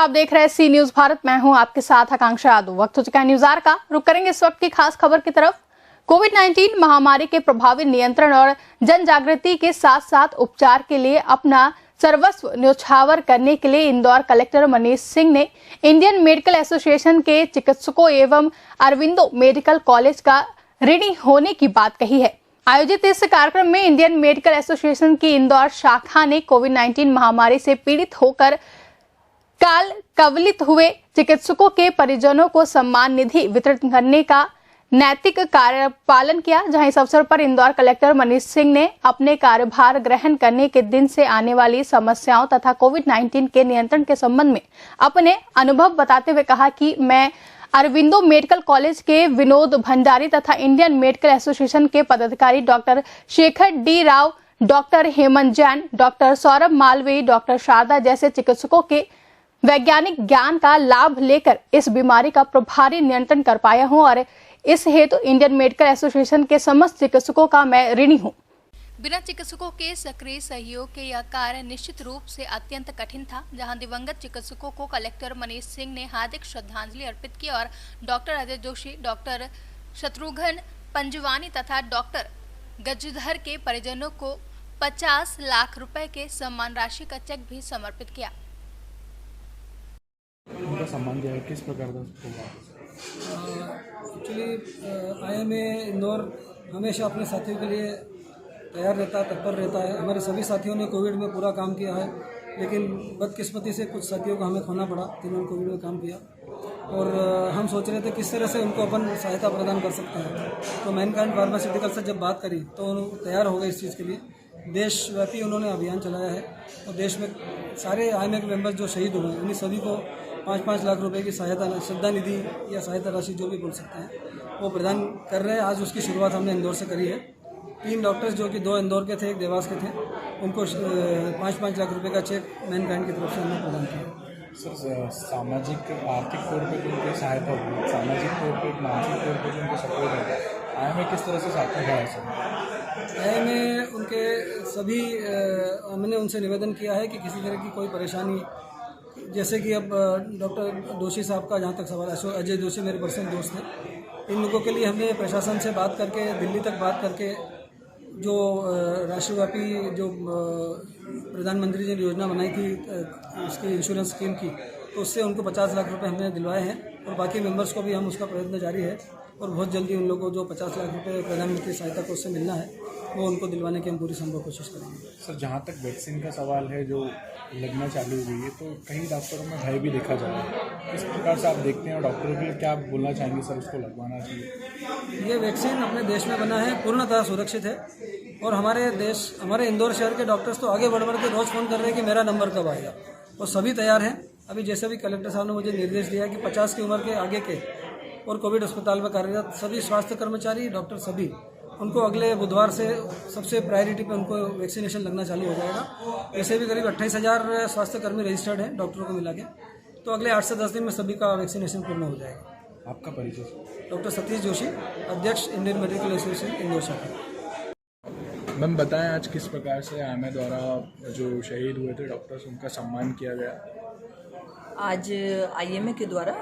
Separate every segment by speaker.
Speaker 1: आप देख रहे हैं सी न्यूज भारत। मैं हूं आपके साथ आकांक्षा यादव। वक्त हो चुका है न्यूज आवर का। रुक करेंगे इस वक्त की खास खबर की तरफ। कोविड-19 महामारी के प्रभावी नियंत्रण और जन जागृति के साथ साथ उपचार के लिए अपना सर्वस्व न्यौछावर करने के लिए इंदौर कलेक्टर मनीष सिंह ने इंडियन मेडिकल एसोसिएशन के चिकित्सकों एवं अरविंदो मेडिकल कॉलेज का ऋणी होने की बात कही है। आयोजित इस कार्यक्रम में इंडियन मेडिकल एसोसिएशन की इंदौर शाखा ने कोविड-19 महामारी से पीड़ित होकर काल कवलित हुए चिकित्सकों के परिजनों को सम्मान निधि वितरित करने का नैतिक कार्य पालन किया। जहां इस अवसर पर इंदौर कलेक्टर मनीष सिंह ने अपने कार्यभार ग्रहण करने के दिन से आने वाली समस्याओं तथा कोविड-19 के नियंत्रण के संबंध में अपने अनुभव बताते हुए कहा कि मैं अरविंदो मेडिकल कॉलेज के विनोद भंडारी तथा इंडियन मेडिकल एसोसिएशन के पदाधिकारी doctor Shekhar D Rao, doctor Hemant Jain, doctor Saurabh Malviya, doctor Sharada जैसे चिकित्सकों के वैज्ञानिक ज्ञान का लाभ लेकर इस बीमारी का प्रभावी नियंत्रण कर पाया हूं और इस हेतु इंडियन मेडिकल एसोसिएशन के समस्त चिकित्सकों का मैं ऋणी हूं। बिना चिकित्सकों के सक्रिय सहयोग के यह कार्य निश्चित रूप से अत्यंत कठिन था। जहां दिवंगत चिकित्सकों को कलेक्टर मनीष सिंह ने हार्दिक श्रद्धांजलि अर्पित की और डॉक्टर अजय जोशी, डॉक्टर शत्रुघ्न पंजवानी तथा डॉक्टर गजधर के परिजनों को 50 लाख रुपए के सम्मान राशि का चेक भी समर्पित किया।
Speaker 2: उनका सम्मान दिया किस प्रकार का होगा?
Speaker 3: एक्चुअली IMA इंदौर हमेशा अपने साथियों के लिए तैयार रहता है, तत्पर रहता है। हमारे सभी साथियों ने कोविड में पूरा काम किया है, लेकिन बदकिस्मती से कुछ साथियों को हमें खोना पड़ा जिन्होंने कोविड में काम किया। और हम सोच रहे थे किस तरह से उनको अपन सहायता प्रदान कर सकते हैं। तो मैनकाइंड फार्मास्यूटिकल से जब बात करी तो तैयार हो गए इस चीज़ के लिए। देशव्यापी उन्होंने अभियान चलाया है और देश में सारे IMA के मेंबर्स जो शहीद हुए उन्हीं सभी को 5-5 लाख रुपए की सहायता, श्रद्धा निधि या सहायता राशि जो भी बोल सकते हैं वो प्रदान कर रहे हैं। आज उसकी शुरुआत हमने इंदौर से करी है। 3 डॉक्टर्स जो कि 2 इंदौर के थे, 1 देवास के थे, उनको 5-5 लाख रुपए का चेक मैनकाइंड की तरफ से हमने प्रदान किया।
Speaker 2: सर, सामाजिक आर्थिक तौर पर जो उनकी सहायता होगी, सामाजिक तौर पर, मानसिक तौर पर जो उनको सपोर्ट है, IMA किस तरह से साथ में खड़ा है सर?
Speaker 3: IMA उनके सभी हमने उनसे निवेदन किया है कि किसी तरह की कोई परेशानी, जैसे कि अब डॉक्टर जोशी साहब का जहाँ तक सवाल है, अजय जोशी मेरे पर्सनल दोस्त हैं, इन लोगों के लिए हमने प्रशासन से बात करके, दिल्ली तक बात करके जो राष्ट्रव्यापी जो प्रधानमंत्री जी ने योजना बनाई थी उसकी इंश्योरेंस स्कीम की, तो उससे उनको 50 लाख रुपए हमने दिलवाए हैं और बाकी मेंबर्स को भी हम उसका प्रयत्न जारी है और बहुत जल्दी उन लोगों को जो 50 लाख रुपए प्रधानमंत्री सहायता को उससे मिलना है वो उनको दिलवाने की हम पूरी संभव कोशिश करेंगे।
Speaker 2: सर, जहाँ तक वैक्सीन का सवाल है जो लगना चालू हुई है, तो कई डॉक्टरों में भय भी देखा जा रहा है। इस प्रकार से आप देखते हैं और डॉक्टरों के लिए क्या बोलना चाहेंगे सर, उसको लगवाना चाहिए?
Speaker 3: ये वैक्सीन अपने देश में बना है, पूर्णतः सुरक्षित है और हमारे इंदौर शहर के डॉक्टर्स तो आगे बढ़ के रोज़ फ़ोन कर रहे हैं कि मेरा नंबर कब आएगा, और सभी तैयार हैं। अभी जैसे भी कलेक्टर साहब ने मुझे निर्देश दिया कि 50 की उम्र के आगे के और कोविड अस्पताल में कार्यरत सभी स्वास्थ्य कर्मचारी, डॉक्टर सभी, उनको अगले बुधवार से सबसे प्रायोरिटी पे उनको वैक्सीनेशन लगना चालू हो जाएगा। ऐसे भी करीब 28,000 स्वास्थ्य कर्मी रजिस्टर्ड हैं डॉक्टरों को मिला के, तो अगले 8 से 10 दिन में सभी का वैक्सीनेशन पूर्ण हो जाएगा।
Speaker 2: आपका परिचय?
Speaker 3: डॉक्टर सतीश जोशी, अध्यक्ष इंडियन मेडिकल एसोसिएशन इंदौर शाखा।
Speaker 2: मैम, बताएं आज किस प्रकार से IMA द्वारा जो शहीद हुए थे डॉक्टर्स, उनका सम्मान किया गया?
Speaker 4: आज IMA के द्वारा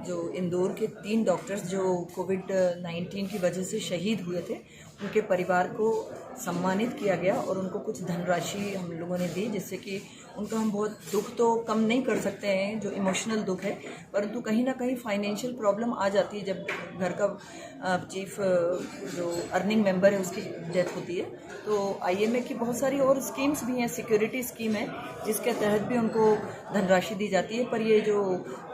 Speaker 4: जो इंदौर के 3 डॉक्टर्स जो कोविड-19 की वजह से शहीद हुए थे, उनके परिवार को सम्मानित किया गया और उनको कुछ धनराशि हम लोगों ने दी, जिससे कि उनका हम बहुत दुख तो कम नहीं कर सकते हैं, जो इमोशनल दुख है, परंतु कहीं ना कहीं फाइनेंशियल प्रॉब्लम आ जाती है जब घर का चीफ जो अर्निंग मेंबर है उसकी डेथ होती है। तो IMA की बहुत सारी और स्कीम्स भी हैं, सिक्योरिटी स्कीम है जिसके तहत भी उनको धनराशि दी जाती है। पर ये जो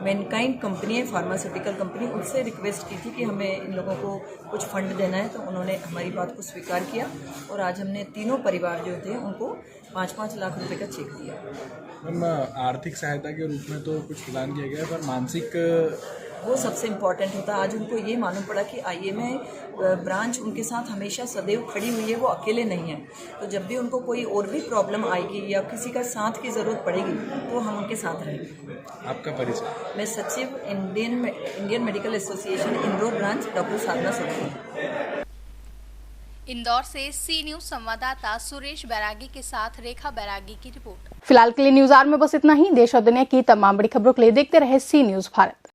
Speaker 4: मैनकाइंड कंपनी है, फार्मास्यूटिकल कंपनी, उनसे रिक्वेस्ट की थी कि हमें इन लोगों को कुछ फंड देना है, तो उन्होंने हमारी बात को स्वीकार किया और आज हमने तीनों परिवार जो थे उनको 5-5 लाख रुपए का चेक दिया।
Speaker 2: मैम, आर्थिक सहायता के रूप में तो कुछ प्रदान किया गया, पर मानसिक
Speaker 4: वो सबसे इम्पॉर्टेंट होता है। आज उनको ये मालूम पड़ा कि IMA ब्रांच उनके साथ हमेशा सदैव खड़ी हुई है, वो अकेले नहीं है। तो जब भी उनको कोई और भी प्रॉब्लम आएगी या किसी का साथ की ज़रूरत पड़ेगी तो हम उनके साथ रहेंगे।
Speaker 2: आपका परिचय?
Speaker 4: मैं सचिव Indian Medical Association Indore branch doctor Sadhana Solanki.
Speaker 1: Indore से सी न्यूज संवाददाता सुरेश बैरागी के साथ रेखा बैरागी की रिपोर्ट। फिलहाल के लिए न्यूज आवर में बस इतना ही। देश और दुनिया की तमाम बड़ी खबरों के लिए देखते रहे सी न्यूज भारत।